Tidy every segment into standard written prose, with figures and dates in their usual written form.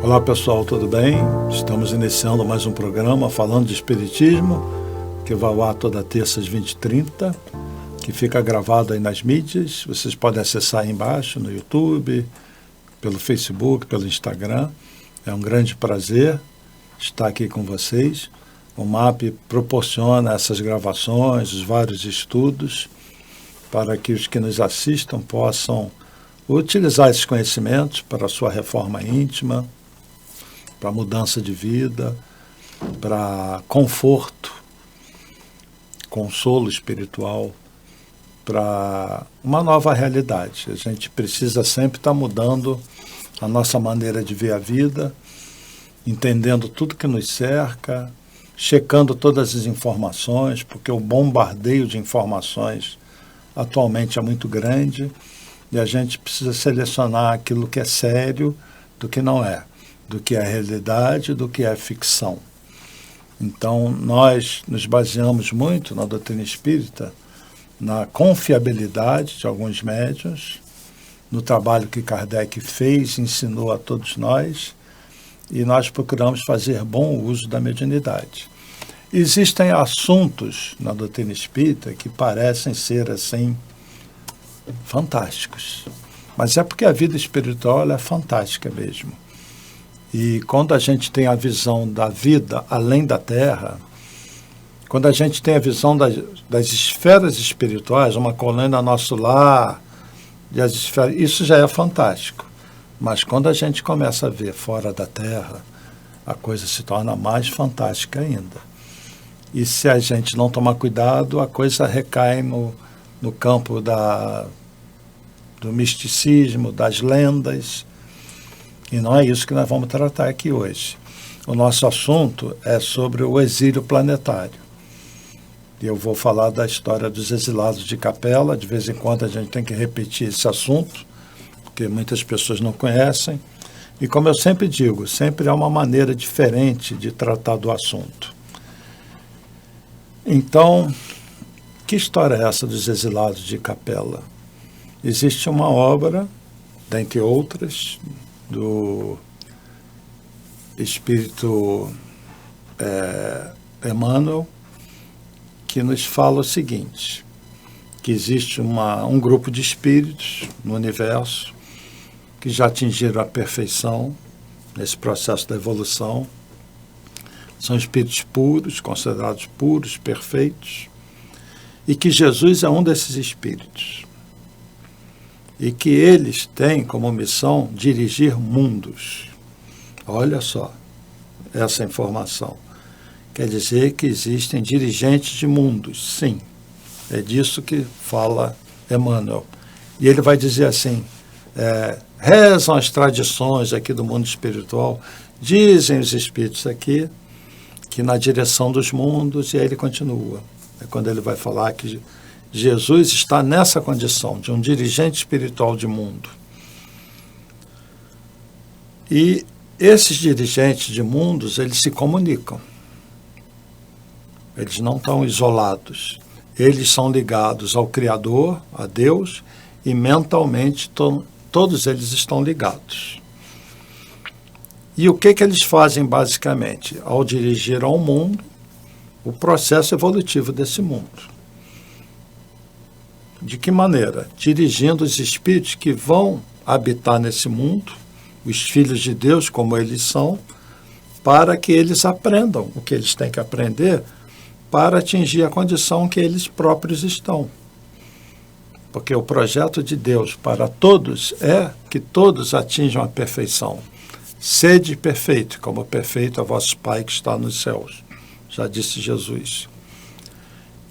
Olá pessoal, tudo bem? Estamos iniciando mais um programa falando de Espiritismo, que vai ao ar toda terça às 20h30, que fica gravado aí nas mídias. Vocês podem acessar aí embaixo no YouTube, pelo Facebook, pelo Instagram. É um grande prazer estar aqui com vocês. O MAP proporciona essas gravações, os vários estudos, para que os que nos assistam possam utilizar esses conhecimentos para a sua reforma íntima, para mudança de vida, para conforto, consolo espiritual, para uma nova realidade. A gente precisa sempre estar mudando a nossa maneira de ver a vida, entendendo tudo que nos cerca, checando todas as informações, porque o bombardeio de informações atualmente é muito grande e a gente precisa selecionar aquilo que é sério do que não é, do que é realidade, do que é ficção. Então, nós nos baseamos muito na doutrina espírita, na confiabilidade de alguns médiuns, no trabalho que Kardec fez e ensinou a todos nós, e nós procuramos fazer bom uso da mediunidade. Existem assuntos na doutrina espírita que parecem ser, assim, fantásticos. Mas é porque a vida espiritual ela é fantástica mesmo. E quando a gente tem a visão da vida além da Terra, quando a gente tem a visão das esferas espirituais, uma colônia nosso lar, isso já é fantástico. Mas quando a gente começa a ver fora da Terra, a coisa se torna mais fantástica ainda. E se a gente não tomar cuidado, a coisa recai no campo do misticismo, das lendas. E não é isso que nós vamos tratar aqui hoje. O nosso assunto é sobre o exílio planetário. E eu vou falar da história dos exilados de Capela. De vez em quando a gente tem que repetir esse assunto, porque muitas pessoas não conhecem. E como eu sempre digo, sempre há uma maneira diferente de tratar do assunto. Então, que história é essa dos exilados de Capela? Existe uma obra, dentre outras, do Espírito Emmanuel, que nos fala o seguinte, que existe um grupo de espíritos no universo que já atingiram a perfeição nesse processo da evolução. São espíritos puros, considerados puros, perfeitos, e que Jesus é um desses espíritos. E que eles têm como missão dirigir mundos. Olha só essa informação. Quer dizer que existem dirigentes de mundos, sim. É disso que fala Emmanuel. E ele vai dizer assim, rezam as tradições aqui do mundo espiritual, dizem os espíritos aqui, que na direção dos mundos, e aí ele continua. É quando ele vai falar que Jesus está nessa condição de um dirigente espiritual de mundo. E esses dirigentes de mundos, eles se comunicam. Eles não estão isolados. Eles são ligados ao Criador, a Deus, e mentalmente todos eles estão ligados. E o que eles fazem basicamente? Ao dirigir ao mundo, o processo evolutivo desse mundo. De que maneira? Dirigindo os espíritos que vão habitar nesse mundo, os filhos de Deus como eles são, para que eles aprendam o que eles têm que aprender para atingir a condição que eles próprios estão. Porque o projeto de Deus para todos é que todos atinjam a perfeição. Sede perfeito, como perfeito é vosso Pai que está nos céus, já disse Jesus.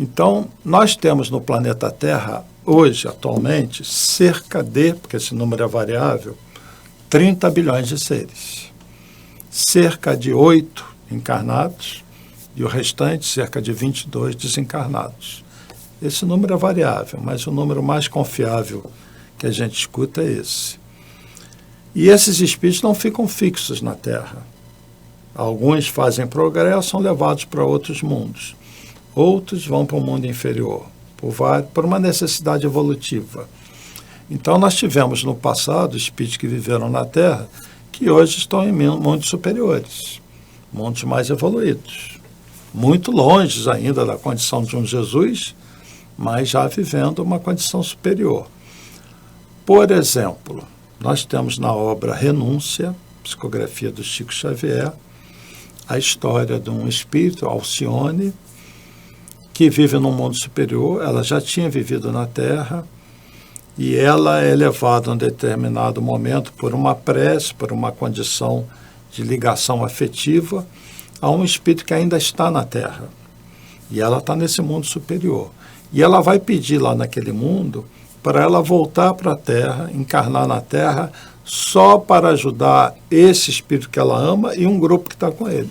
Então, nós temos no planeta Terra, hoje, atualmente, cerca de, porque esse número é variável, 30 bilhões de seres. Cerca de 8 encarnados e o restante, cerca de 22 desencarnados. Esse número é variável, mas o número mais confiável que a gente escuta é esse. E esses espíritos não ficam fixos na Terra. Alguns fazem progresso, são levados para outros mundos. Outros vão para o mundo inferior, por uma necessidade evolutiva. Então, nós tivemos no passado espíritos que viveram na Terra que hoje estão em mundos superiores, mundos mais evoluídos, muito longe ainda da condição de um Jesus, mas já vivendo uma condição superior. Por exemplo, nós temos na obra Renúncia, psicografia do Chico Xavier, a história de um espírito, Alcione, que vive num mundo superior. Ela já tinha vivido na Terra e ela é levada a um determinado momento por uma prece, por uma condição de ligação afetiva a um espírito que ainda está na Terra. E ela está nesse mundo superior. E ela vai pedir lá naquele mundo para ela voltar para a Terra, encarnar na Terra, só para ajudar esse espírito que ela ama e um grupo que está com ele.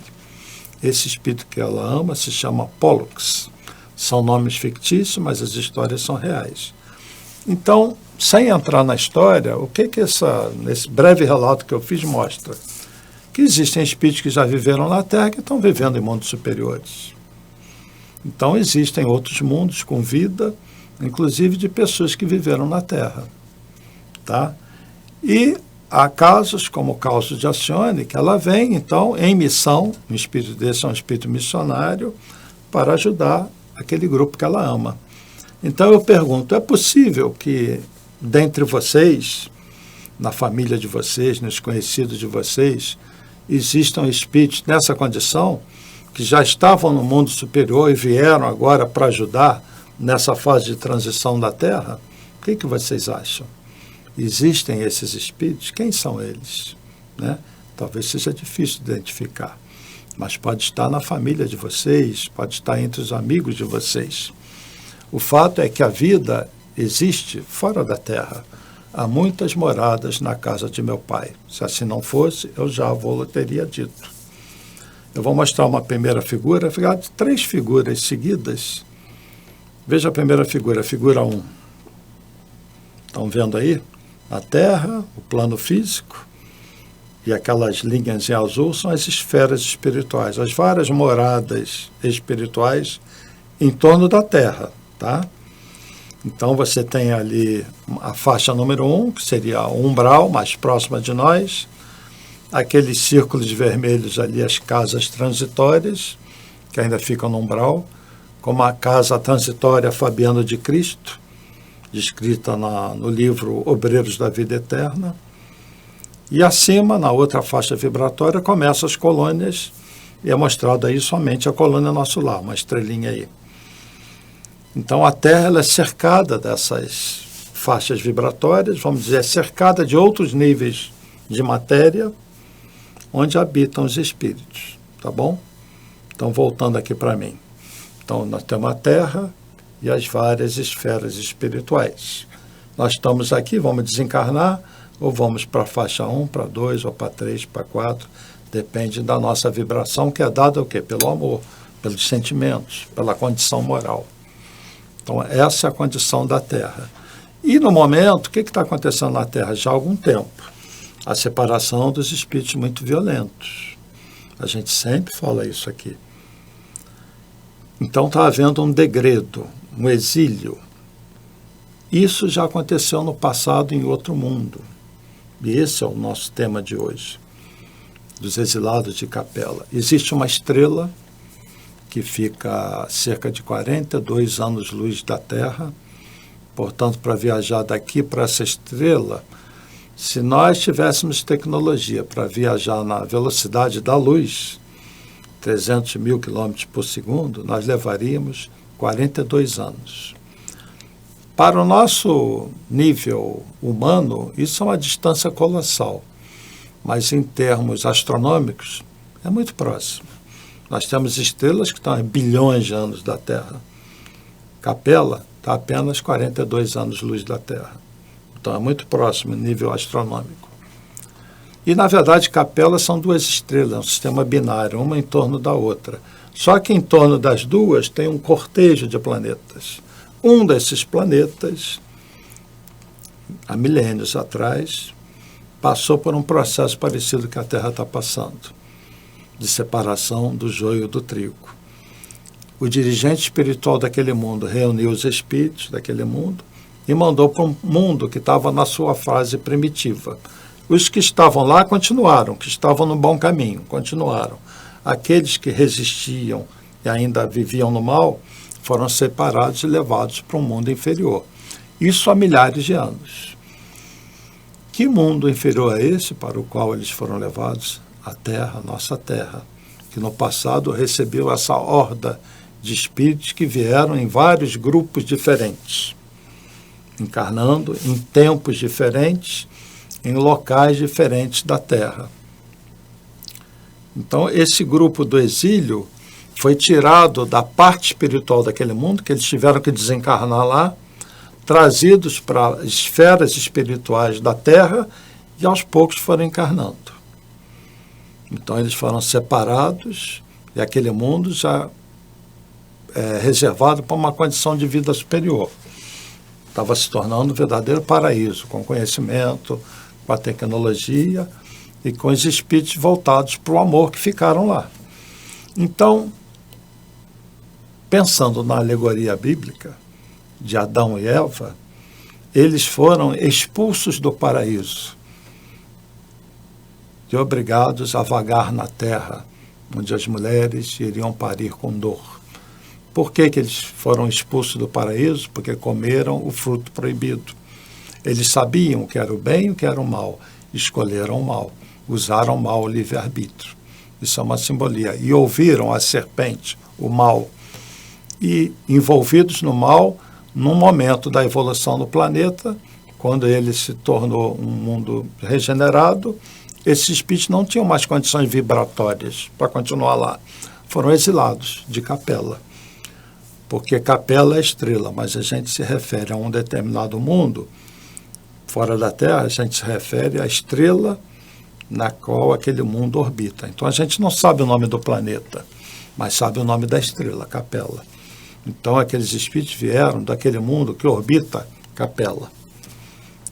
Esse espírito que ela ama se chama Pollux. São nomes fictícios, mas as histórias são reais. Então, sem entrar na história, o que nesse breve relato que eu fiz mostra? Que existem espíritos que já viveram na Terra que estão vivendo em mundos superiores. Então, existem outros mundos com vida, inclusive de pessoas que viveram na Terra. Tá? E há casos, como o caso de Alcione, que ela vem, então, em missão, um espírito desse é um espírito missionário, para ajudar aquele grupo que ela ama. Então eu pergunto, é possível que, dentre vocês, na família de vocês, nos conhecidos de vocês, existam espíritos nessa condição, que já estavam no mundo superior e vieram agora para ajudar nessa fase de transição da Terra? O que vocês acham? Existem esses espíritos? Quem são eles? Né? Talvez seja difícil de identificar, mas pode estar na família de vocês, pode estar entre os amigos de vocês. O fato é que a vida existe fora da Terra. Há muitas moradas na casa de meu pai. Se assim não fosse, eu já teria dito. Eu vou mostrar uma primeira figura, 3 figuras seguidas. Veja a primeira figura, figura 1. Estão vendo aí? A Terra, o plano físico, e aquelas linhas em azul são as esferas espirituais, as várias moradas espirituais em torno da Terra, tá? Então você tem ali a faixa número 1, que seria o umbral, mais próxima de nós, aqueles círculos vermelhos ali, as casas transitórias, que ainda ficam no umbral, como a casa transitória Fabiano de Cristo, descrita no livro Obreiros da Vida Eterna. E acima, na outra faixa vibratória, começam as colônias, e é mostrado aí somente a colônia Nosso Lar, uma estrelinha aí. Então a Terra ela é cercada dessas faixas vibratórias, vamos dizer, cercada de outros níveis de matéria, onde habitam os espíritos, tá bom? Então voltando aqui para mim. Então nós temos a Terra e as várias esferas espirituais. Nós estamos aqui, vamos desencarnar, ou vamos para a faixa 1, para 2, ou para 3, para 4, depende da nossa vibração, que é dada o quê? Pelo amor, pelos sentimentos, pela condição moral. Então, essa é a condição da Terra. E, no momento, o que está acontecendo na Terra? Já há algum tempo. A separação dos espíritos muito violentos. A gente sempre fala isso aqui. Então, está havendo um degredo, um exílio. Isso já aconteceu no passado em outro mundo. E esse é o nosso tema de hoje, dos exilados de Capela. Existe uma estrela que fica a cerca de 42 anos-luz da Terra. Portanto, para viajar daqui para essa estrela, se nós tivéssemos tecnologia para viajar na velocidade da luz, 300 mil quilômetros por segundo, nós levaríamos 42 anos. Para o nosso nível humano, isso é uma distância colossal, mas em termos astronômicos, é muito próximo. Nós temos estrelas que estão a bilhões de anos da Terra. Capela está a apenas 42 anos-luz da Terra. Então é muito próximo, nível astronômico. E, na verdade, Capela são 2 estrelas, é um sistema binário, uma em torno da outra. Só que em torno das duas tem um cortejo de planetas. Um desses planetas, há milênios atrás, passou por um processo parecido que a Terra está passando, de separação do joio do trigo. O dirigente espiritual daquele mundo reuniu os espíritos daquele mundo e mandou para um mundo que estava na sua fase primitiva. Os que estavam lá continuaram, que estavam no bom caminho, continuaram. Aqueles que resistiam e ainda viviam no mal foram separados e levados para um mundo inferior. Isso há milhares de anos. Que mundo inferior a esse para o qual eles foram levados? A Terra, nossa Terra, que no passado recebeu essa horda de espíritos que vieram em vários grupos diferentes, encarnando em tempos diferentes, em locais diferentes da Terra. Então, esse grupo do exílio foi tirado da parte espiritual daquele mundo, que eles tiveram que desencarnar lá, trazidos para esferas espirituais da Terra e aos poucos foram encarnando. Então, eles foram separados e aquele mundo já é reservado para uma condição de vida superior. Estava se tornando um verdadeiro paraíso, com conhecimento, com a tecnologia e com os espíritos voltados para o amor que ficaram lá. Então, pensando na alegoria bíblica de Adão e Eva, eles foram expulsos do paraíso e obrigados a vagar na terra, onde as mulheres iriam parir com dor. Por que eles foram expulsos do paraíso? Porque comeram o fruto proibido. Eles sabiam o que era o bem e o que era o mal. Escolheram o mal. Usaram mal o livre-arbítrio. Isso é uma simbolia. E ouviram a serpente, o mal. E envolvidos no mal, num momento da evolução do planeta, quando ele se tornou um mundo regenerado, esses espíritos não tinham mais condições vibratórias para continuar lá. Foram exilados de Capela. Porque Capela é estrela, mas a gente se refere a um determinado mundo, fora da Terra, a gente se refere à estrela na qual aquele mundo orbita. Então a gente não sabe o nome do planeta, mas sabe o nome da estrela, Capela. Então aqueles espíritos vieram daquele mundo que orbita Capela,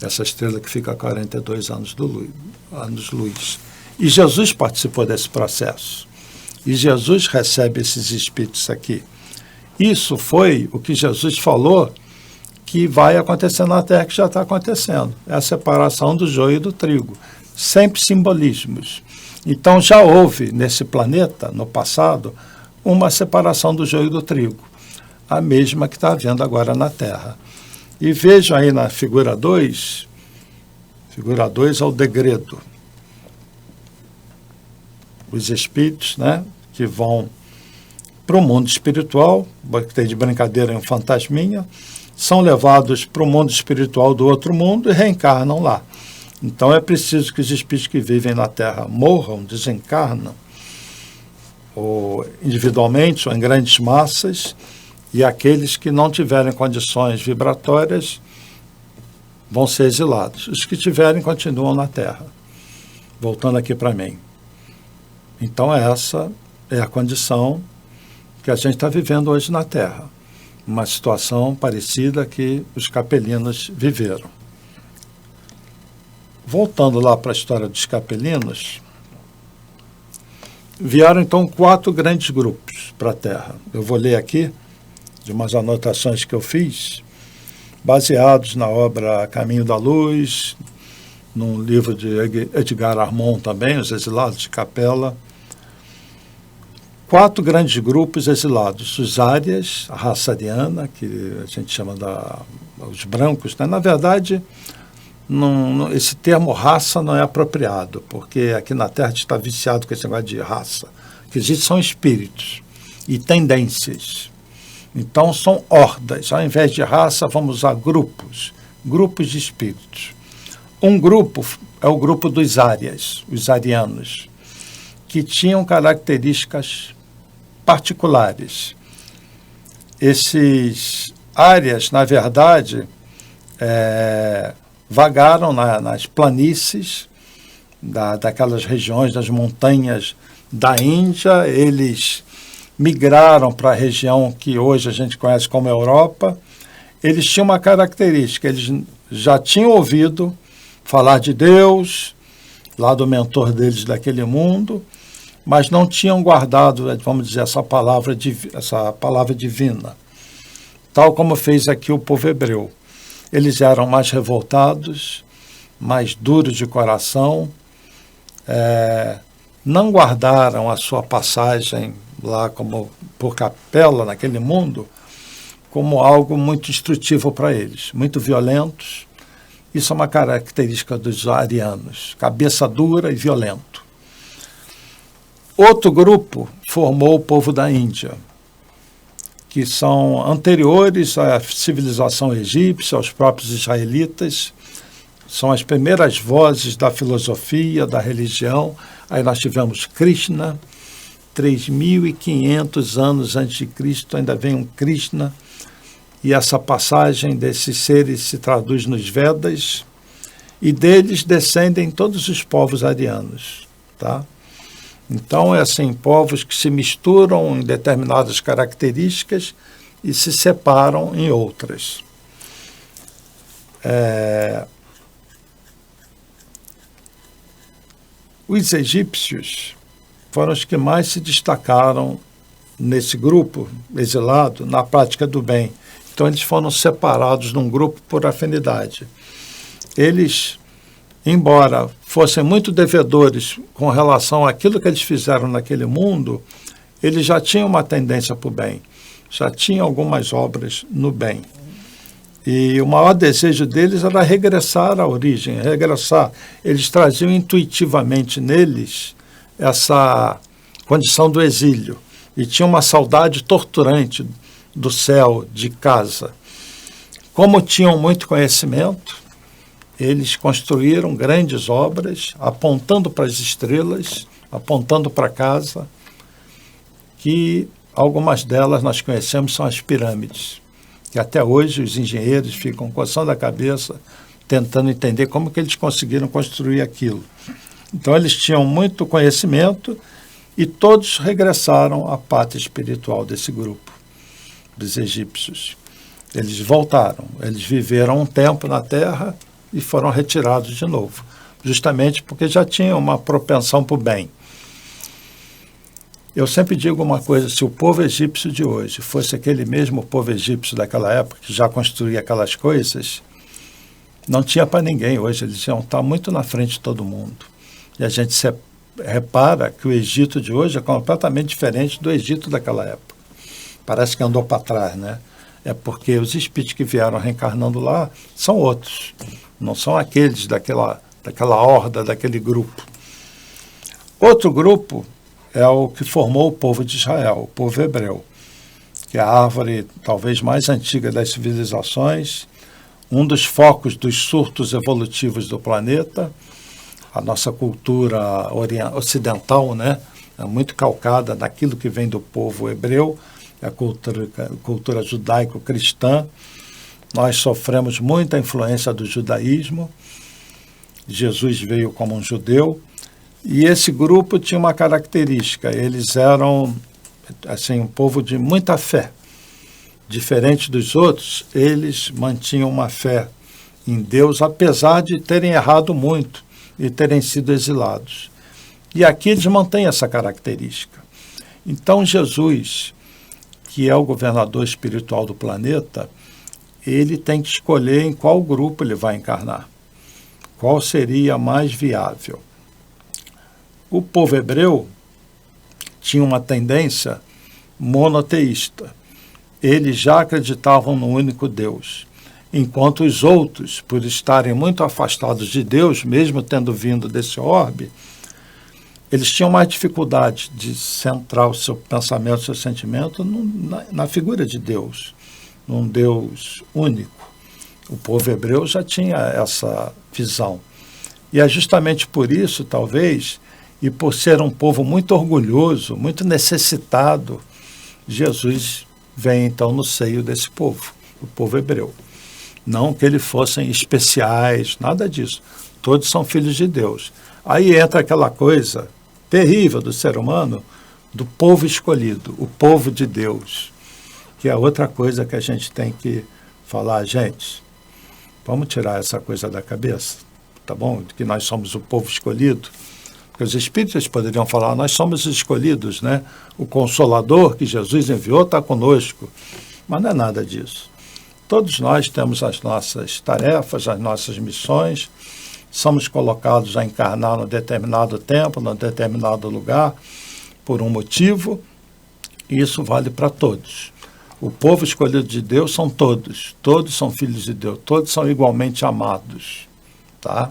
essa estrela que fica a 42 anos-luz. E Jesus participou desse processo. E Jesus recebe esses espíritos aqui. Isso foi o que Jesus falou que vai acontecer na Terra, que já está acontecendo. É a separação do joio e do trigo. Sempre simbolismos. Então já houve nesse planeta, no passado, uma separação do joio e do trigo. A mesma que está havendo agora na Terra. E vejam aí na figura 2, figura 2 é o degredo. Os espíritos, né, que vão para o mundo espiritual, que tem de brincadeira um fantasminha, são levados para o mundo espiritual do outro mundo e reencarnam lá. Então é preciso que os espíritos que vivem na Terra morram, desencarnam, ou individualmente ou em grandes massas, e aqueles que não tiverem condições vibratórias vão ser exilados. Os que tiverem continuam na Terra. Voltando aqui para mim. Então essa é a condição que a gente está vivendo hoje na Terra. Uma situação parecida que os capelinos viveram. Voltando lá para a história dos capelinos, vieram então 4 grandes grupos para a Terra. Eu vou ler aqui de umas anotações que eu fiz, baseados na obra Caminho da Luz, num livro de Edgar Armond também, Os Exilados de Capela. 4 grandes grupos exilados, os árias, a raça ariana, que a gente chama os brancos, né? Na verdade, esse termo raça não é apropriado, porque aqui na Terra a gente está viciado com esse negócio de raça. O que existe são espíritos e tendências. Então são hordas, ao invés de raça vamos usar grupos de espíritos. Um grupo é o grupo dos árias, os arianos, que tinham características particulares. Esses árias, na verdade, vagaram nas planícies daquelas regiões, das montanhas da Índia. Eles migraram para a região que hoje a gente conhece como Europa. Eles tinham uma característica, eles já tinham ouvido falar de Deus, lá do mentor deles daquele mundo, mas não tinham guardado, vamos dizer, essa palavra divina, tal como fez aqui o povo hebreu. Eles eram mais revoltados, mais duros de coração, não guardaram a sua passagem lá como por capela naquele mundo como algo muito instrutivo para eles, muito violentos. Isso é uma característica dos arianos, cabeça dura e violento. Outro grupo formou o povo da Índia, que são anteriores à civilização egípcia, aos próprios israelitas, são as primeiras vozes da filosofia, da religião. Aí nós tivemos Krishna, 3.500 anos antes de Cristo, ainda vem um Krishna, e essa passagem desses seres se traduz nos Vedas, e deles descendem todos os povos arianos, tá? Então, é assim, povos que se misturam em determinadas características e se separam em outras. Os egípcios foram os que mais se destacaram nesse grupo exilado na prática do bem. Então, eles foram separados num grupo por afinidade. Eles, embora fossem muito devedores com relação àquilo que eles fizeram naquele mundo, eles já tinham uma tendência para o bem, já tinham algumas obras no bem. E o maior desejo deles era regressar à origem, regressar. Eles traziam intuitivamente neles essa condição do exílio e tinham uma saudade torturante do céu, de casa. Como tinham muito conhecimento, eles construíram grandes obras, apontando para as estrelas, apontando para casa, que algumas delas nós conhecemos são as pirâmides, que até hoje os engenheiros ficam coçando a cabeça, tentando entender como que eles conseguiram construir aquilo. Então, eles tinham muito conhecimento e todos regressaram à pátria espiritual desse grupo, dos egípcios. Eles voltaram, eles viveram um tempo na Terra e foram retirados de novo, justamente porque já tinham uma propensão para o bem. Eu sempre digo uma coisa, se o povo egípcio de hoje fosse aquele mesmo povo egípcio daquela época, que já construía aquelas coisas, não tinha para ninguém hoje, eles iam estar muito na frente de todo mundo. E a gente repara que o Egito de hoje é completamente diferente do Egito daquela época. Parece que andou para trás, né? É porque os espíritos que vieram reencarnando lá são outros, não são aqueles daquela horda, daquele grupo. Outro grupo é o que formou o povo de Israel, o povo hebreu, que é a árvore talvez mais antiga das civilizações, um dos focos dos surtos evolutivos do planeta. A nossa cultura ocidental, né, é muito calcada naquilo que vem do povo hebreu, a cultura judaico-cristã. Nós sofremos muita influência do judaísmo. Jesus veio como um judeu. E esse grupo tinha uma característica, eles eram assim, um povo de muita fé. Diferente dos outros, eles mantinham uma fé em Deus, apesar de terem errado muito e terem sido exilados. E aqui eles mantêm essa característica. Então, Jesus, que é o governador espiritual do planeta, ele tem que escolher em qual grupo ele vai encarnar. Qual seria mais viável? O povo hebreu tinha uma tendência monoteísta. Eles já acreditavam no único Deus, enquanto os outros, por estarem muito afastados de Deus, mesmo tendo vindo desse orbe, eles tinham mais dificuldade de centrar o seu pensamento, o seu sentimento na figura de Deus, num Deus único. O povo hebreu já tinha essa visão. E é justamente por isso, talvez, e por ser um povo muito orgulhoso, muito necessitado, Jesus vem então no seio desse povo, o povo hebreu. Não que eles fossem especiais, nada disso. Todos são filhos de Deus. Aí entra aquela coisa terrível do ser humano, do povo escolhido, o povo de Deus, que é outra coisa que a gente tem que falar, gente, vamos tirar essa coisa da cabeça, tá bom? Que nós somos o povo escolhido. Porque os espíritos poderiam falar, nós somos escolhidos, né? O Consolador que Jesus enviou está conosco. Mas não é nada disso. Todos nós temos as nossas tarefas, as nossas missões, somos colocados a encarnar num determinado tempo, num determinado lugar, por um motivo, e isso vale para todos. O povo escolhido de Deus são todos são filhos de Deus, todos são igualmente amados, tá?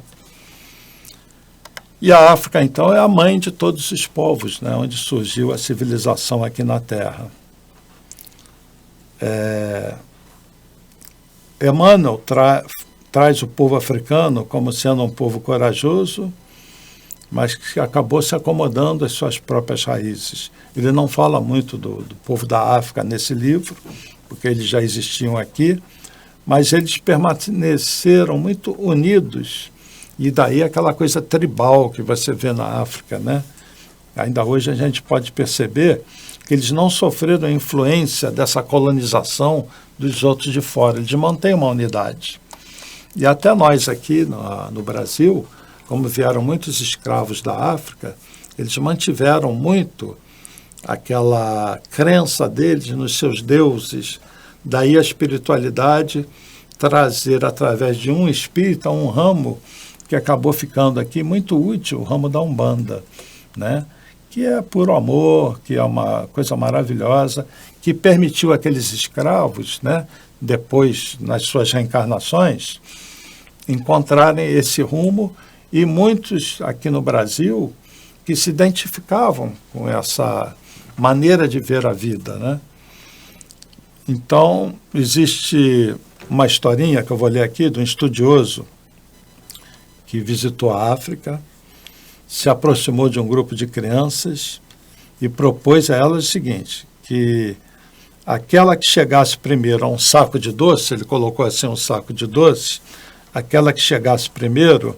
E a África, então, é a mãe de todos os povos, né, onde surgiu a civilização aqui na Terra. Emmanuel traz o povo africano como sendo um povo corajoso, mas que acabou se acomodando às suas próprias raízes. Ele não fala muito do povo da África nesse livro, porque eles já existiam aqui, mas eles permaneceram muito unidos. E daí aquela coisa tribal que você vê na África, né? Ainda hoje a gente pode perceber que eles não sofreram a influência dessa colonização dos outros de fora. Eles mantêm uma unidade. E até nós aqui no Brasil, como vieram muitos escravos da África, eles mantiveram muito aquela crença deles nos seus deuses. Daí a espiritualidade trazer através de um espírito um ramo que acabou ficando aqui muito útil, o ramo da Umbanda, né? Que é puro amor, que é uma coisa maravilhosa, que permitiu aqueles escravos, né, depois, nas suas reencarnações, encontrarem esse rumo, e muitos aqui no Brasil que se identificavam com essa maneira de ver a vida, né? Então, existe uma historinha que eu vou ler aqui de um estudioso que visitou a África, se aproximou de um grupo de crianças e propôs a elas o seguinte, que aquela que chegasse primeiro a um saco de doce, ele colocou assim um saco de doce, aquela que chegasse primeiro,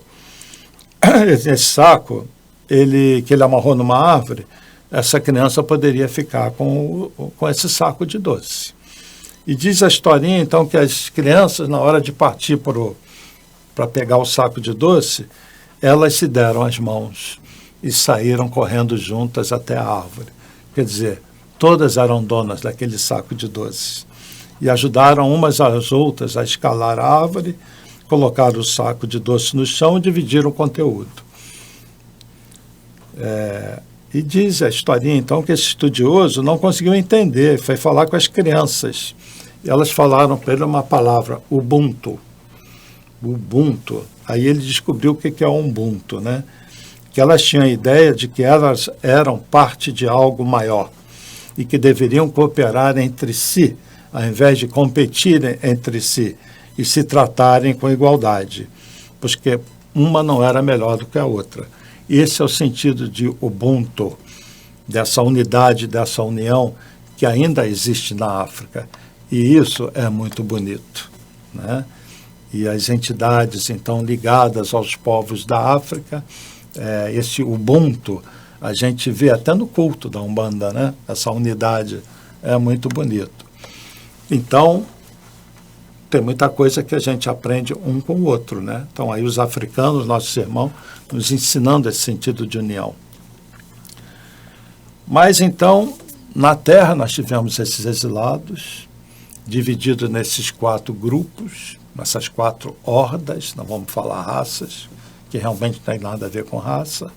esse saco, que ele amarrou numa árvore, essa criança poderia ficar com esse saco de doce. E diz a historinha, então, que as crianças, na hora de partir para pegar o saco de doce, elas se deram as mãos e saíram correndo juntas até a árvore. Quer dizer, todas eram donas daquele saco de doce. E ajudaram umas às outras a escalar a árvore, colocaram o saco de doce no chão e dividiram o conteúdo. E diz a historinha, então, que esse estudioso não conseguiu entender, foi falar com as crianças. E elas falaram para ele uma palavra, Ubuntu. Ubuntu. Aí ele descobriu o que é o Ubuntu, né? Que elas tinham a ideia de que elas eram parte de algo maior e que deveriam cooperar entre si, ao invés de competirem entre si e se tratarem com igualdade, porque uma não era melhor do que a outra. Esse é o sentido de Ubuntu, dessa unidade, dessa união que ainda existe na África. E isso é muito bonito, né? E as entidades, então, ligadas aos povos da África, esse Ubuntu, a gente vê até no culto da Umbanda, né? Essa unidade é muito bonito. Então, tem muita coisa que a gente aprende um com o outro, né? Então, aí os africanos, nossos irmãos, nos ensinando esse sentido de união. Mas, então, na Terra nós tivemos esses exilados, divididos nesses 4 grupos, nessas 4 hordas, não vamos falar raças, que realmente não tem nada a ver com raça,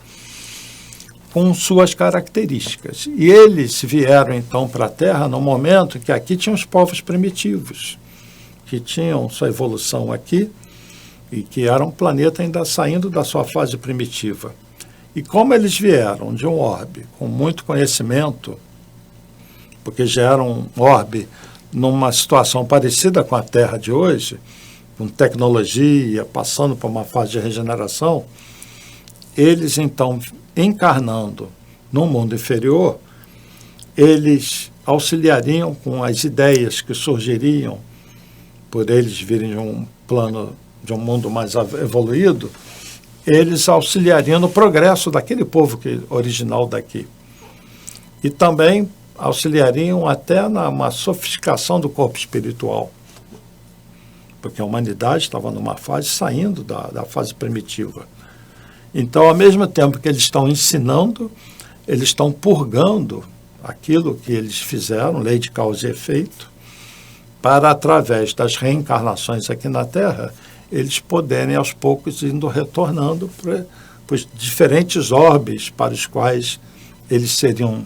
com suas características. E eles vieram, então, para a Terra no momento que aqui tinham os povos primitivos, que tinham sua evolução aqui e que era um planeta ainda saindo da sua fase primitiva. E como eles vieram de um orbe com muito conhecimento, porque já era um orbe numa situação parecida com a Terra de hoje, com tecnologia, passando por uma fase de regeneração, eles, então, encarnando no mundo inferior, eles auxiliariam com as ideias que surgiriam por eles virem de um plano, de um mundo mais evoluído, eles auxiliariam no progresso daquele povo original daqui. E também auxiliariam até na sofisticação do corpo espiritual, porque a humanidade estava numa fase saindo da fase primitiva. Então, ao mesmo tempo que eles estão ensinando, eles estão purgando aquilo que eles fizeram, lei de causa e efeito, para, através das reencarnações aqui na Terra, eles poderem, aos poucos, indo retornando para os diferentes orbes para os quais eles seriam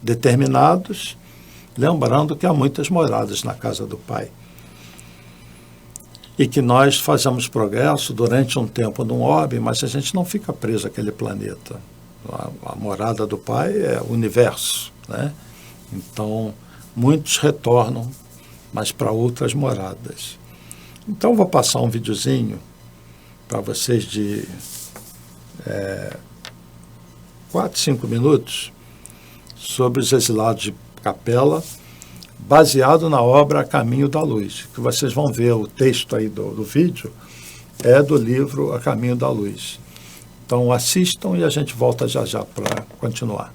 determinados, lembrando que há muitas moradas na casa do Pai. E que nós fazemos progresso durante um tempo num orbe, mas a gente não fica preso àquele planeta. A morada do Pai é o universo, né? Então, muitos retornam, mas para outras moradas. Então, vou passar um videozinho para vocês de 4, 5 minutos sobre os exilados de Capela, baseado na obra A Caminho da Luz, que vocês vão ver o texto aí do vídeo, é do livro A Caminho da Luz. Então assistam e a gente volta já já para continuar.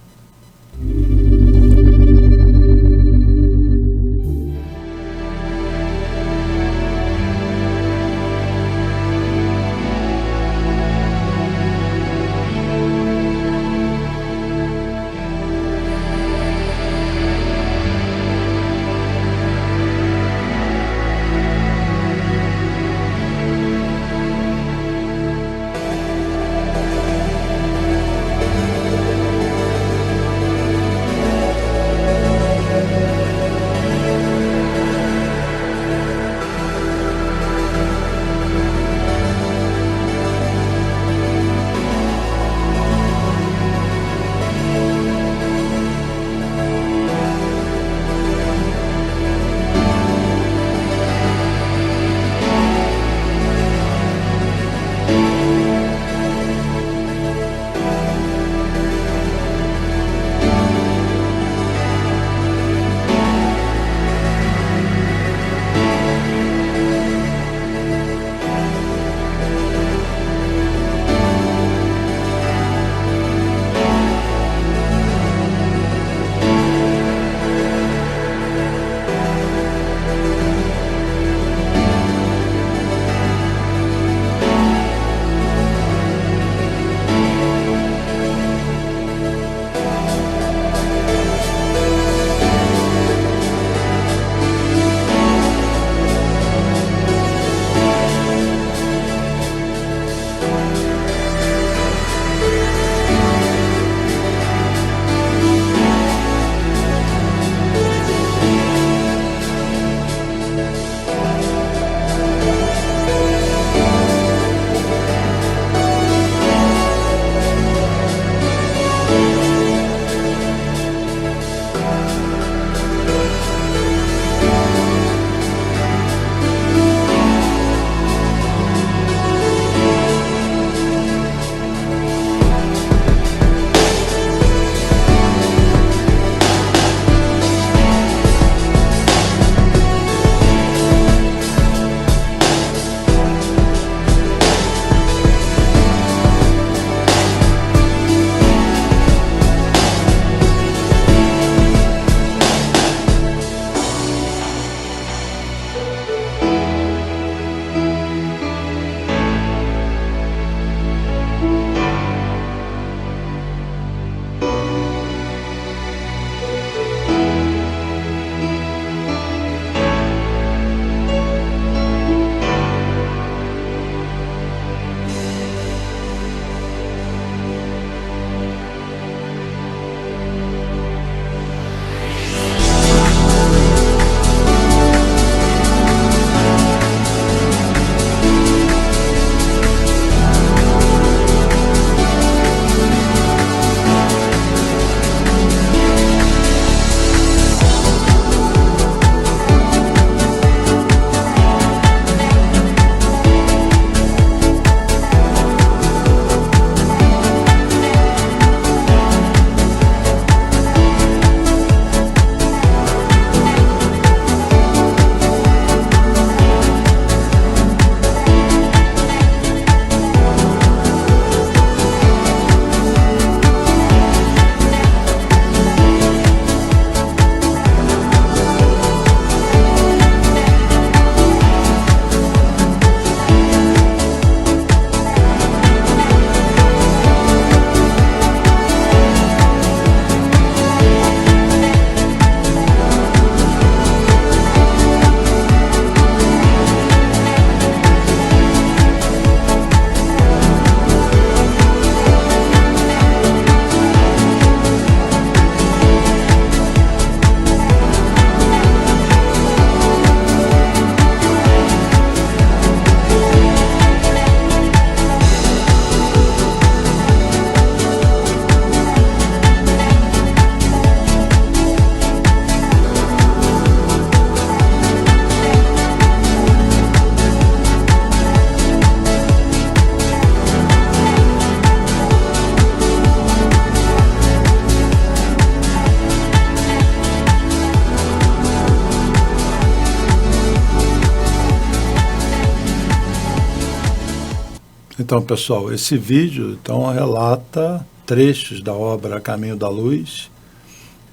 Então, pessoal, esse vídeo então relata trechos da obra Caminho da Luz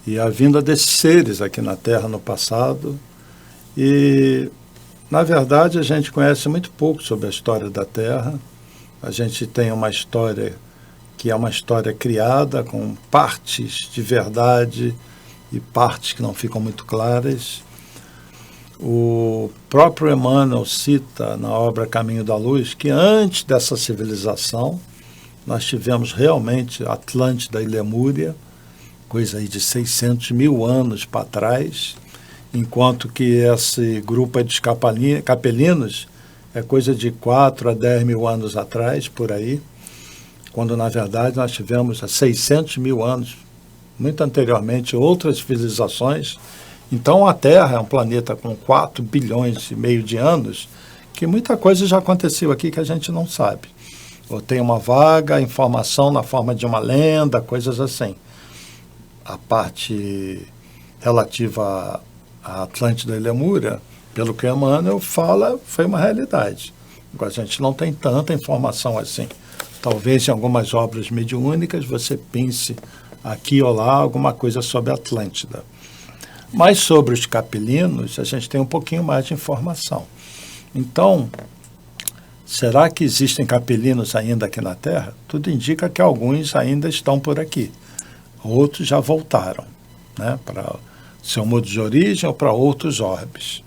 e a vinda desses seres aqui na Terra no passado. E, na verdade, a gente conhece muito pouco sobre a história da Terra. A gente tem uma história que é uma história criada com partes de verdade e partes que não ficam muito claras. O próprio Emmanuel cita na obra Caminho da Luz que antes dessa civilização nós tivemos realmente Atlântida e Lemúria, coisa aí de 600 mil anos para trás, enquanto que esse grupo de capelinos é coisa de 4 a 10 mil anos atrás, por aí, quando na verdade nós tivemos há 600 mil anos, muito anteriormente, outras civilizações. Então a Terra é um planeta com 4 bilhões e meio de anos, que muita coisa já aconteceu aqui que a gente não sabe. Ou tem uma vaga informação na forma de uma lenda, coisas assim. A parte relativa a Atlântida e Lemúria, pelo que Emmanuel fala, foi uma realidade. Agora, a gente não tem tanta informação assim. Talvez em algumas obras mediúnicas você pense aqui ou lá alguma coisa sobre a Atlântida. Mas sobre os capelinos, a gente tem um pouquinho mais de informação. Então, será que existem capelinos ainda aqui na Terra? Tudo indica que alguns ainda estão por aqui. Outros já voltaram, né, para seu mundo de origem ou para outros orbes.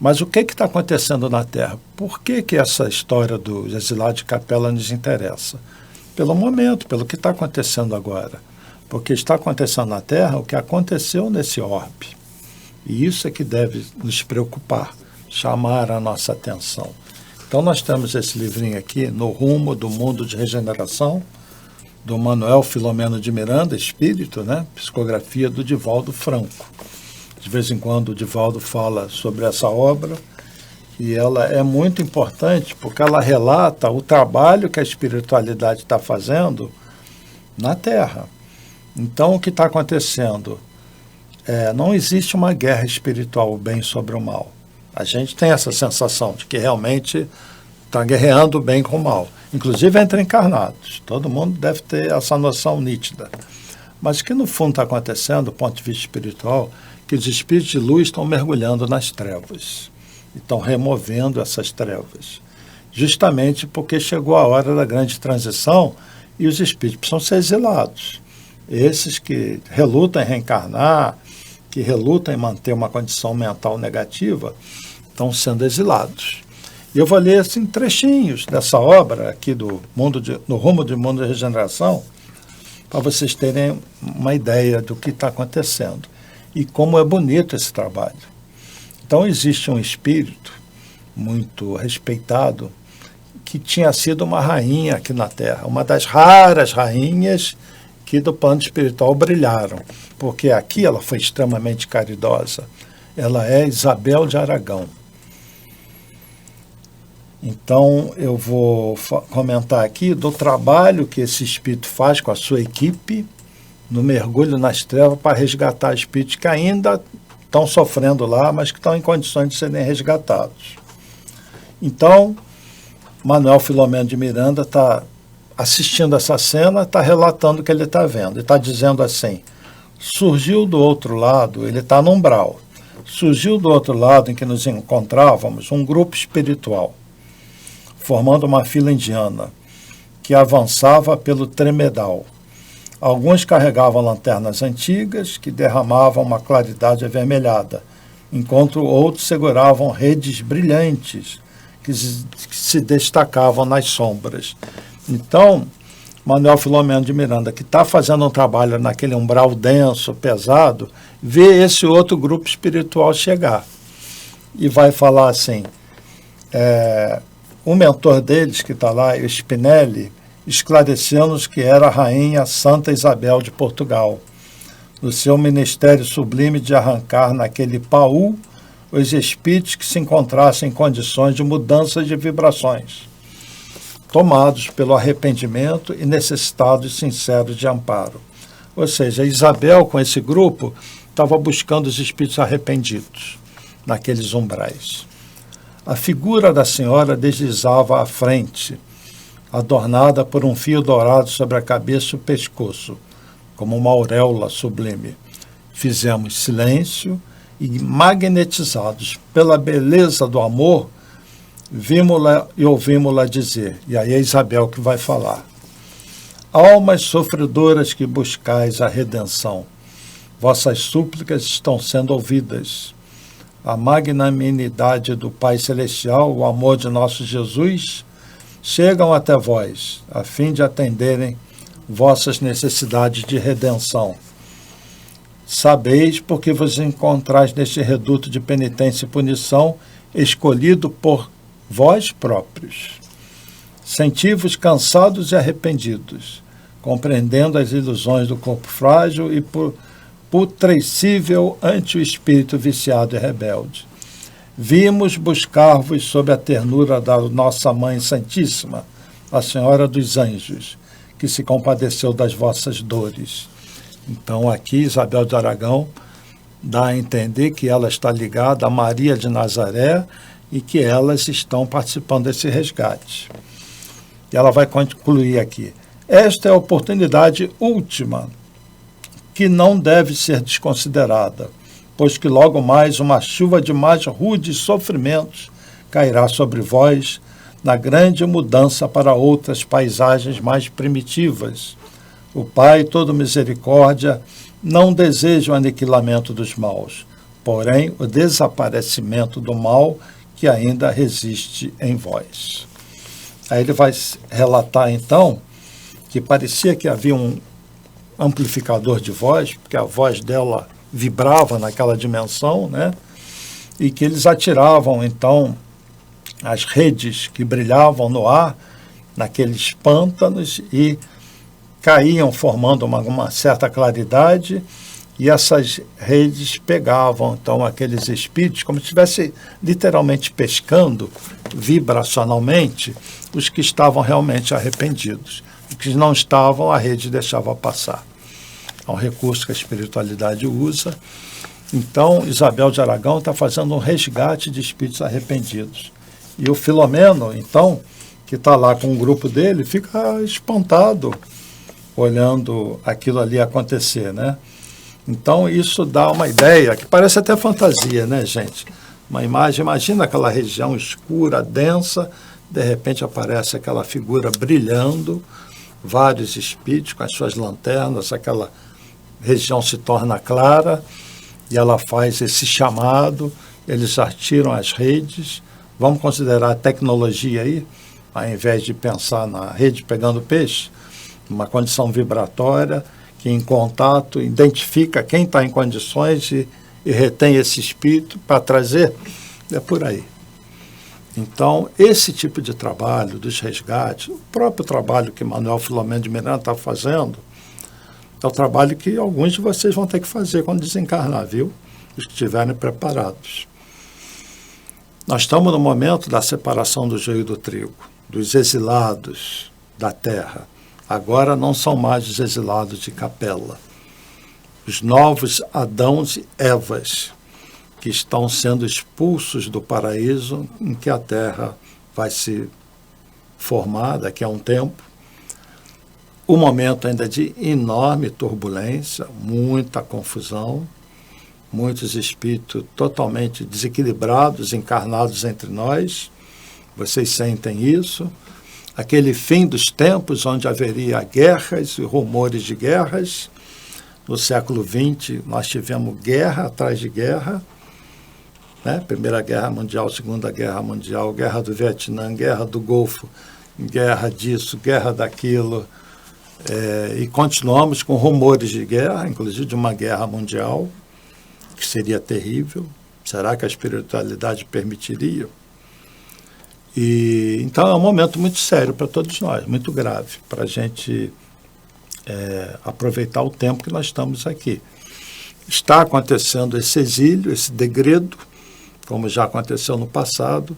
Mas o que está acontecendo na Terra? Por que essa história dos exilados de capela nos interessa? Pelo momento, pelo que está acontecendo agora. Porque está acontecendo na Terra o que aconteceu nesse orbe. E isso é que deve nos preocupar, chamar a nossa atenção. Então nós temos esse livrinho aqui, No Rumo do Mundo de Regeneração, do Manuel Filomeno de Miranda, Espírito, né? Psicografia do Divaldo Franco. De vez em quando o Divaldo fala sobre essa obra e ela é muito importante porque ela relata o trabalho que a espiritualidade está fazendo na Terra. Então, o que está acontecendo? Não existe uma guerra espiritual, o bem sobre o mal. A gente tem essa sensação de que realmente está guerreando o bem com o mal. Inclusive entre encarnados. Todo mundo deve ter essa noção nítida. Mas o que no fundo está acontecendo, do ponto de vista espiritual, que os espíritos de luz estão mergulhando nas trevas. Estão removendo essas trevas. Justamente porque chegou a hora da grande transição e os espíritos precisam ser exilados. Esses que relutam em reencarnar, que relutam em manter uma condição mental negativa, estão sendo exilados. E eu vou ler assim, trechinhos dessa obra aqui No Rumo do Mundo de Regeneração, para vocês terem uma ideia do que está acontecendo e como é bonito esse trabalho. Então existe um espírito muito respeitado que tinha sido uma rainha aqui na Terra, uma das raras rainhas que do plano espiritual brilharam, porque aqui ela foi extremamente caridosa. Ela é Isabel de Aragão. Então, eu vou comentar aqui do trabalho que esse espírito faz com a sua equipe no mergulho nas trevas para resgatar espíritos que ainda estão sofrendo lá, mas que estão em condições de serem resgatados. Então, Manuel Filomeno de Miranda está assistindo essa cena, está relatando o que ele está vendo. Ele está dizendo assim, surgiu do outro lado, ele está no umbral, surgiu do outro lado em que nos encontrávamos um grupo espiritual, formando uma fila indiana, que avançava pelo tremedal. Alguns carregavam lanternas antigas, que derramavam uma claridade avermelhada, enquanto outros seguravam redes brilhantes, que se destacavam nas sombras. Então, Manuel Filomeno de Miranda, que está fazendo um trabalho naquele umbral denso, pesado, vê esse outro grupo espiritual chegar. E vai falar assim, o mentor deles, que está lá, o Spinelli, esclareceu-nos que era a rainha Santa Isabel de Portugal, no seu ministério sublime de arrancar naquele paú os espíritos que se encontrassem em condições de mudança de vibrações, tomados pelo arrependimento e necessitados sinceros de amparo. Ou seja, Isabel, com esse grupo, estava buscando os espíritos arrependidos naqueles umbrais. A figura da senhora deslizava à frente, adornada por um fio dourado sobre a cabeça e o pescoço, como uma auréola sublime. Fizemos silêncio e, magnetizados pela beleza do amor, vimos-la e ouvimos-la dizer, e aí é Isabel que vai falar: almas sofredoras que buscais a redenção, vossas súplicas estão sendo ouvidas. A magnanimidade do Pai Celestial, o amor de nosso Jesus, chegam até vós, a fim de atenderem vossas necessidades de redenção. Sabeis porque vos encontrais neste reduto de penitência e punição, escolhido por vós próprios. Senti-vos cansados e arrependidos, compreendendo as ilusões do corpo frágil e putrescível ante o espírito viciado e rebelde. Vimos buscar-vos sob a ternura da nossa Mãe Santíssima, a Senhora dos Anjos, que se compadeceu das vossas dores. Então aqui Isabel de Aragão dá a entender que ela está ligada a Maria de Nazaré e que elas estão participando desse resgate. E ela vai concluir aqui: esta é a oportunidade última, que não deve ser desconsiderada, pois que logo mais uma chuva de mais rudes sofrimentos cairá sobre vós, na grande mudança para outras paisagens mais primitivas. O Pai, todo misericórdia, não deseja o aniquilamento dos maus, porém o desaparecimento do mal que ainda resiste em vós. Aí ele vai relatar, então, que parecia que havia um amplificador de voz, porque a voz dela vibrava naquela dimensão, né? E que eles atiravam, então, as redes que brilhavam no ar, naqueles pântanos, e caíam formando uma certa claridade, e essas redes pegavam, então, aqueles espíritos, como se estivesse literalmente pescando, vibracionalmente, os que estavam realmente arrependidos. Os que não estavam, a rede deixava passar. É um recurso que a espiritualidade usa. Então, Isabel de Aragão está fazendo um resgate de espíritos arrependidos. E o Filomeno, então, que está lá com o grupo dele, fica espantado olhando aquilo ali acontecer, né? Então, isso dá uma ideia, que parece até fantasia, né, gente? Uma imagem, imagina aquela região escura, densa, de repente aparece aquela figura brilhando, vários espíritos com as suas lanternas, aquela região se torna clara, e ela faz esse chamado, eles atiram as redes. Vamos considerar a tecnologia aí, ao invés de pensar na rede pegando peixe, uma condição vibratória, que em contato identifica quem está em condições e retém esse espírito para trazer, é por aí. Então, esse tipo de trabalho dos resgates, o próprio trabalho que Manuel Filomeno de Miranda está fazendo, é o trabalho que alguns de vocês vão ter que fazer quando desencarnar, viu? Os que estiverem preparados. Nós estamos no momento da separação do joio do trigo, dos exilados da terra. Agora não são mais os exilados de capela. Os novos Adãos e Evas, que estão sendo expulsos do paraíso em que a terra vai se formar daqui a um tempo. O momento ainda de enorme turbulência, muita confusão, muitos espíritos totalmente desequilibrados, encarnados entre nós. Vocês sentem isso. Aquele fim dos tempos onde haveria guerras e rumores de guerras. No século XX, nós tivemos guerra atrás de guerra, né? Primeira Guerra Mundial, Segunda Guerra Mundial, Guerra do Vietnã, Guerra do Golfo, guerra disso, guerra daquilo. E continuamos com rumores de guerra, inclusive de uma guerra mundial, que seria terrível. Será que a espiritualidade permitiria? Então é um momento muito sério para todos nós, muito grave, para a gente aproveitar o tempo que nós estamos aqui. Está acontecendo esse exílio, esse degredo, como já aconteceu no passado,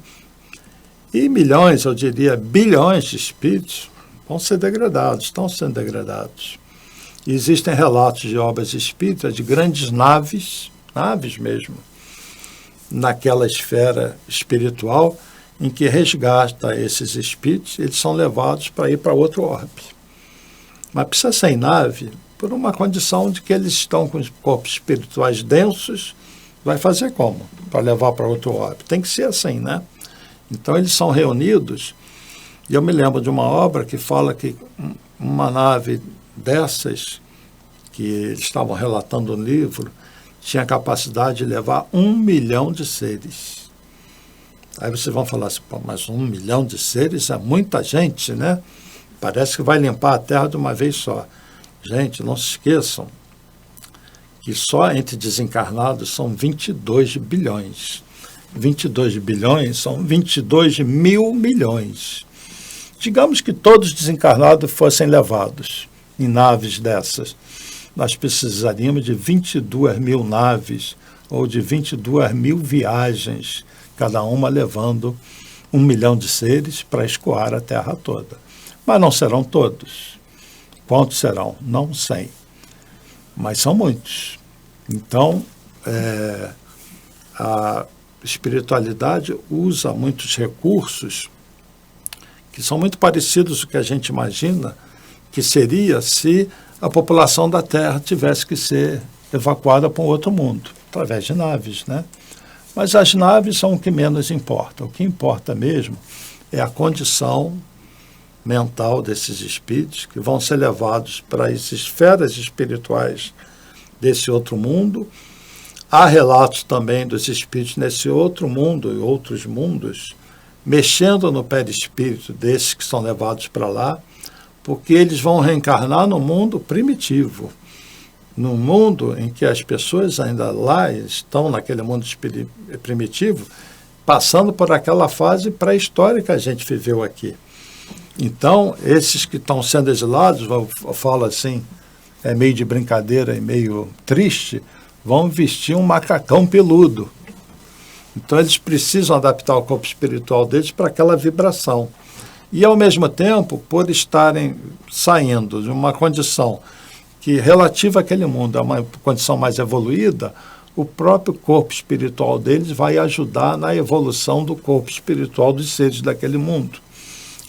e milhões, eu diria bilhões de espíritos vão ser degradados, estão sendo degradados. E existem relatos de obras espíritas de grandes naves mesmo, naquela esfera espiritual, em que resgata esses espíritos, eles são levados para ir para outro orbe. Mas precisa ser em nave por uma condição de que eles estão com os corpos espirituais densos. Vai fazer como? Para levar para outro orbe. Tem que ser assim, né? Então eles são reunidos, e eu me lembro de uma obra que fala que uma nave dessas, que eles estavam relatando no livro, tinha capacidade de levar 1 milhão de seres. Aí vocês vão falar assim, pô, mas 1 milhão de seres é muita gente, né? Parece que vai limpar a Terra de uma vez só. Gente, não se esqueçam que só entre desencarnados são 22 bilhões. 22 bilhões são 22 mil milhões. Digamos que todos os desencarnados fossem levados em naves dessas. Nós precisaríamos de 22 mil naves ou de 22 mil viagens, cada uma levando 1 milhão de seres para escoar a Terra toda. Mas não serão todos. Quantos serão? Não sei. Mas são muitos. Então, a espiritualidade usa muitos recursos que são muito parecidos com o que a gente imagina que seria se a população da Terra tivesse que ser evacuada para um outro mundo, através de naves, né? Mas as naves são o que menos importa. O que importa mesmo é a condição mental desses espíritos que vão ser levados para as esferas espirituais desse outro mundo. Há relatos também dos espíritos nesse outro mundo e outros mundos, mexendo no perispírito desses que são levados para lá, porque eles vão reencarnar no mundo primitivo, num mundo em que as pessoas ainda lá estão naquele mundo primitivo, passando por aquela fase pré-histórica que a gente viveu aqui. Então, esses que estão sendo exilados, eu falo assim, é meio de brincadeira e meio triste, vão vestir um macacão peludo. Então, eles precisam adaptar o corpo espiritual deles para aquela vibração. E, ao mesmo tempo, por estarem saindo de uma condição que, relativa àquele mundo, é uma condição mais evoluída, o próprio corpo espiritual deles vai ajudar na evolução do corpo espiritual dos seres daquele mundo.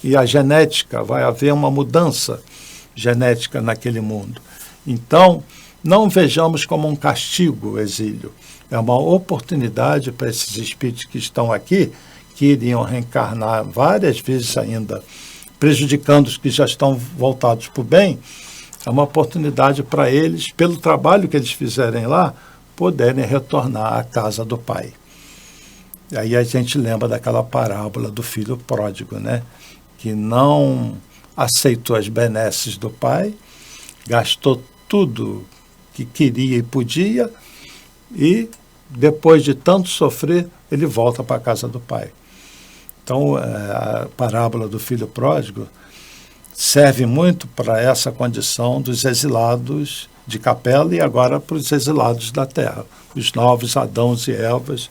E a genética, vai haver uma mudança genética naquele mundo. Então, não vejamos como um castigo o exílio. É uma oportunidade para esses espíritos que estão aqui, que iriam reencarnar várias vezes ainda, prejudicando os que já estão voltados para o bem. É uma oportunidade para eles, pelo trabalho que eles fizerem lá, poderem retornar à casa do Pai. E aí a gente lembra daquela parábola do filho pródigo, né? Que não aceitou as benesses do pai, gastou tudo que queria e podia, e depois de tanto sofrer, ele volta para a casa do pai. Então, a parábola do filho pródigo serve muito para essa condição dos exilados de Capela e agora para os exilados da terra, os novos Adãos e Evas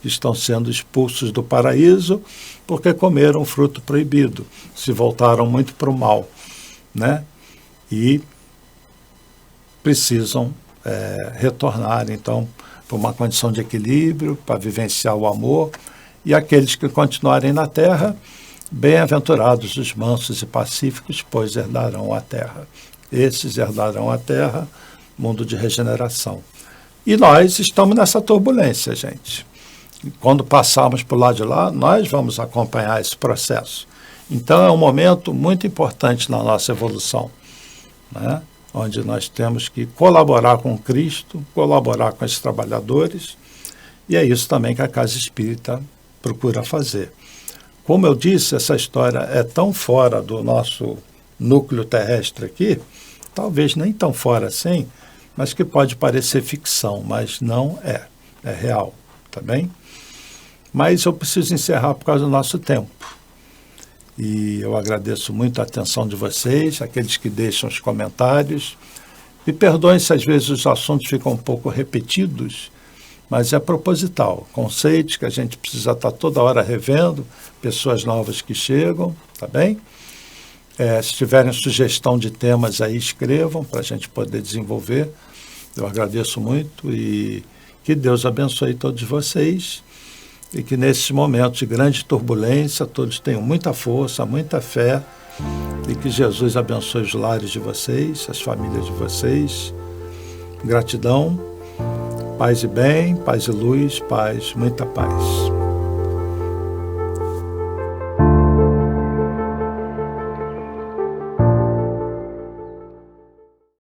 que estão sendo expulsos do paraíso porque comeram fruto proibido, se voltaram muito para o mal, né? E precisam retornar, então, para uma condição de equilíbrio, para vivenciar o amor. E aqueles que continuarem na terra, bem-aventurados os mansos e pacíficos, pois herdarão a terra. Esses herdarão a terra, mundo de regeneração. E nós estamos nessa turbulência, gente. E quando passarmos por lá de lá, nós vamos acompanhar esse processo. Então, é um momento muito importante na nossa evolução, né? Onde nós temos que colaborar com Cristo, colaborar com esses trabalhadores, e é isso também que a Casa Espírita procura fazer. Como eu disse, essa história é tão fora do nosso núcleo terrestre aqui, talvez nem tão fora assim, mas que pode parecer ficção, mas não é. É real, tá bem? Mas eu preciso encerrar por causa do nosso tempo. E eu agradeço muito a atenção de vocês, aqueles que deixam os comentários. Me perdoem se às vezes os assuntos ficam um pouco repetidos, mas é proposital. Conceitos que a gente precisa estar toda hora revendo, pessoas novas que chegam, tá bem? Se tiverem sugestão de temas aí, escrevam para a gente poder desenvolver. Eu agradeço muito e que Deus abençoe todos vocês. e que nesses momentos de grande turbulência todos tenham muita força, muita fé, e que Jesus abençoe os lares de vocês, as famílias de vocês. Gratidão, paz e bem, paz e luz, paz, muita paz.